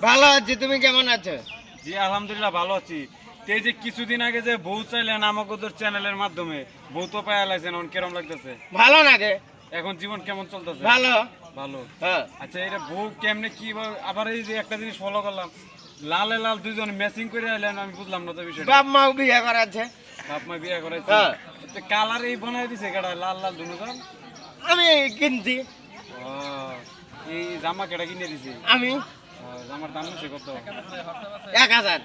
ভালো আছি, তুমি কেমন আছো? জি আলহামদুলিল্লাহ ভালো আছি। এই যে কিছুদিন আগে যে বউ চাইলেন আমাকে চ্যানেলের মাধ্যমে বউ তো পায়া লাইছেন, এখন কেরম লাগতেছে? ভালো লাগে। এখন জীবন কেমন চলতেছে? ভালো। ভালো। হ্যাঁ। আচ্ছা, এটা বউ কেমনে কি আবার এই যে একটা জিনিস ফলো করলাম, লালে লাল দুইজন ম্যাচিং করে আইলেন, আমি বুঝলাম না তো বিষয়টা। বাপ মাও বিয়ে করাচ্ছে। বাপ মা বিয়ে করাইছে? হ্যাঁ। কালার এই বানাই দিছে কেডা, লাল লাল দুজন? আমি কিনছি। ও, এই জামা কেডা কিনে দিছে? আমি। জামার দাম হচ্ছে কত? 1000।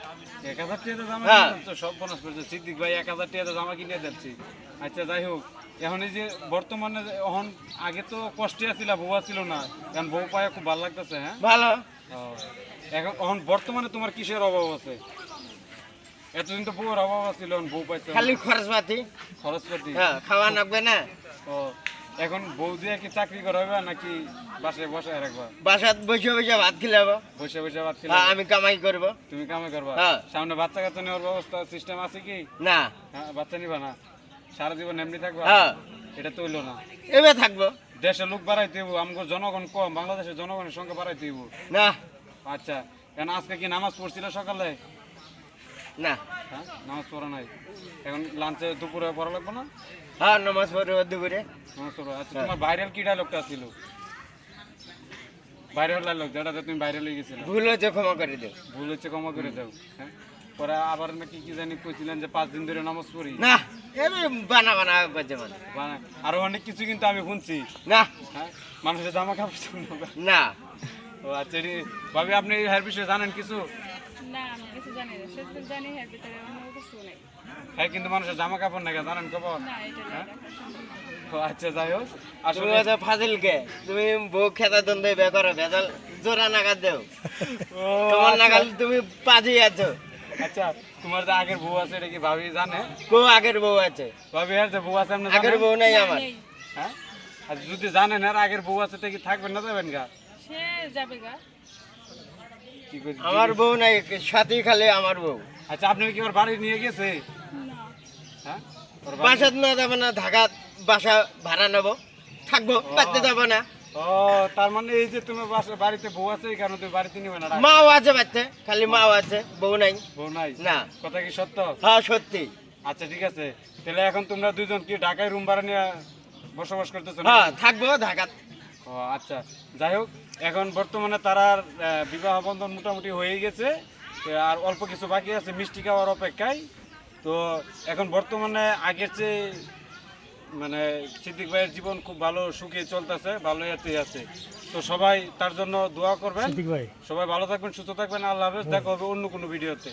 1000 টাকা জামা হ্যাঁ। কিনে সব বোনাস করছে সিদ্দিক ভাই, 1000 টাকা জামা কিনে দিচ্ছি। আচ্ছা যাই হোক, এখন এই যে বর্তমানে এখন আগে তো কষ্টে আছিল, বউ ছিল না, এখন বউ পায় খুব ভালো লাগতেছে। হ্যাঁ ভালো। এখন বর্তমানে তোমার কিসের অভাব আছে? এতদিন তো বউর অভাব ছিল, এখন বউ পাইছে খালি খরচপাতি। খরচপাতি। হ্যাঁ, খাওয়া লাগবে না। ও, এখন বউ দিয়ে কি চাকরি করা হবে নাকি বাসায় বসায় রাখবা? বাসাত বসে বসে ভাত খিলাবো। বসে বসে ভাত খেলে? আমি কামাই করব। তুমি কামে করবা? হ্যাঁ। সামনে বাচ্চা কাচ্চা নেওয়ার ব্যবস্থা সিস্টেম আছে কি? না। হ্যাঁ, বাচ্চা নিবা না? সারা জীবন এমনি থাকবা? হ্যাঁ। এটা তো হইলো না। এবার থাকবো। দেশের লোক বাড়াইতে হইব, আমাদের জনগণ কম, বাংলাদেশের জনগণের সংখ্যা বাড়াইতে হইব। না। আচ্ছা, কেন আজকে কি নামাজ পড়ছিল সকালে? না। হ্যাঁ, নামাজ পড়া নাই। এখন লাঞ্চে দুপুরে পড়া লাগবে না? হ্যাঁ, নামাজ পড়বো দুপুরে। নামাজ পড়ো। আচ্ছা, তোমার ভাইরাল কি ডায়লগটা ছিল? ভাইরাল ডায়লগ যেটাতে তুমি ভাইরাল হয়ে গেছিলে? ভুল হচ্ছে ক্ষমা করে দেব। ভুল হচ্ছে ক্ষমা করে দাও। হ্যাঁ, পরে আবার নাকি কি জানি কইছিলেন যে 5 দিন ধরে নামাজ পড়ি। না, এমনি বানা বানা করছে মানে। আরো অনেক কিছু কিন্তু আমি শুনছি। না। হ্যাঁ, মানুষের জামা কাপড় শুনবো। না। ও আচ্ছা, ভাবি আপনি এর বিষয়ে জানেন কিছু? না, আমি কিছু জানি না। সেটা জানি এর ভিতরে অন্য কিছু নেই। হ্যাঁ, কিন্তু মানুষের জামা কাপড় নাকি জানেন খবর? না, এটা হ্যাঁ? দেখা সম্ভব না। ও আচ্ছা, যাই হোক, তুমি আসলে হচ্ছে ফাজিলকে, তুমি বউ খেতা দন্দে বে করো, ভেজাল জোড়া নাগাদ দেও। ও তোমার আচ্ছা। নাগাল তুমি পাজি আছো। আচ্ছা, তোমার যে আগের বউ আছে এটা কি ভাবি জানে? কো আগের বউ আছে? ভাবি আর যে বউ আছে আপনি আগের জানেন? বউ নাই না, আমার। নেই। হ্যাঁ, আর যদি জানেন আর আগের বউ আছে তো কি থাকবেন না যাবেন গা? সে যাবে গা। কি করি? আমার বউ নাই, সাথী খালি আমার বউ। আচ্ছা, আপনি কি ওর বাড়ি নিয়ে গেছে? না, হ্যাঁ, ওর বাড়ি- বাসাত না যাবে না, ঢাকা বাসা ভাড়া নেবো, থাকবো, বাড়তে যাবো না। ও, তার মানে এই যে তোমার বাড়িতে বউ আছে এই কারণে তুমি বাড়িতে নিবে না? মাও আছে বাড়তে, খালি মাও আছে, বউ নাই। বউ নাই? না। কথা কি সত্য? হ্যাঁ, সত্যি। আচ্ছা ঠিক আছে, তাহলে এখন তোমরা দুজন কি ঢাকায় রুম ভাড়া নিয়ে বসবাস করতেছো না? হ্যাঁ, থাকবো ঢাকাত। ও আচ্ছা, যাই হোক, এখন বর্তমানে তারার বিবাহ বন্ধন মোটামুটি হয়ে গেছে, তো আর অল্প কিছু বাকি আছে মিষ্টি খাওয়ার অপেক্ষায়। তো এখন বর্তমানে আগের চেয়ে মানে সিদ্দিক ভাইয়ের জীবন খুব ভালো সুখে চলতেছে, ভালো এতেই আছে। তো সবাই তার জন্য দোয়া করবেন। সবাই ভালো থাকবেন, সুস্থ থাকবেন। আল্লাহ হাফেজ, দেখা হবে অন্য কোনো ভিডিওতে।